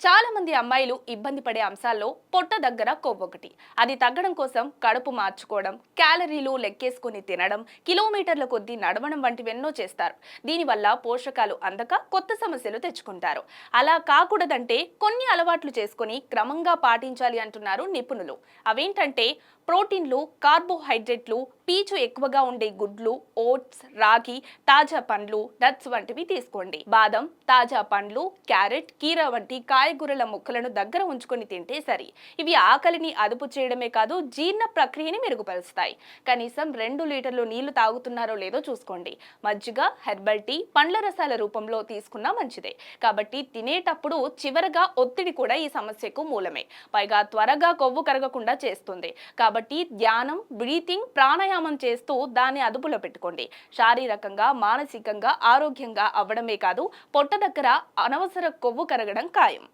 చాలా మంది అమ్మాయిలు ఇబ్బంది పడే అంశాల్లో పొట్ట దగ్గర కొవ్వొకటి. అది తగ్గడం కోసం కడుపు మార్చుకోవడం, క్యాలరీలు లెక్కేసుకుని తినడం, కిలోమీటర్ల కొద్దీ నడవడం వంటివెన్నో చేస్తారు. దీనివల్ల పోషకాలు అందక కొత్త సమస్యలు తెచ్చుకుంటారు. అలా కాకూడదంటే కొన్ని అలవాట్లు చేసుకుని క్రమంగా పాటించాలి అంటున్నారు నిపుణులు. అవేంటంటే ప్రోటీన్లు, కార్బోహైడ్రేట్లు, పీచు ఎక్కువగా ఉండే గుడ్లు, ఓట్స్, రాగి, తాజా పండ్లు, నట్స్ వంటివి తీసుకోండి. బాదం, తాజా పండ్లు, క్యారెట్, కీర వంటి కాయగూరల ముక్కలను దగ్గర ఉంచుకొని తింటే సరి. ఇవి ఆకలిని అదుపు చేయడమే కాదు, జీర్ణ ప్రక్రియని మెరుగుపరుస్తాయి. కనీసం 2 లీటర్లు నీళ్లు తాగుతున్నారో లేదో చూసుకోండి. మజ్జిగ, హెర్బల్ టీ, పండ్ల రసాల రూపంలో తీసుకున్నా మంచిదే. కాబట్టి తినేటప్పుడు చివరగా ఒత్తిడి కూడా ఈ సమస్యకు మూలమే. పైగా త్వరగా కొవ్వు కరగకుండా చేస్తుంది. కాబట్టి ధ్యానం, బ్రీతింగ్, ప్రాణాయామం చేస్తూ దాన్ని అదుపులో పెట్టుకోండి. శారీరకంగా, మానసికంగా ఆరోగ్యంగా అవ్వడమే కాదు, పొట్ట దగ్గర అనవసర కొవ్వు కరగడం ఖాయం.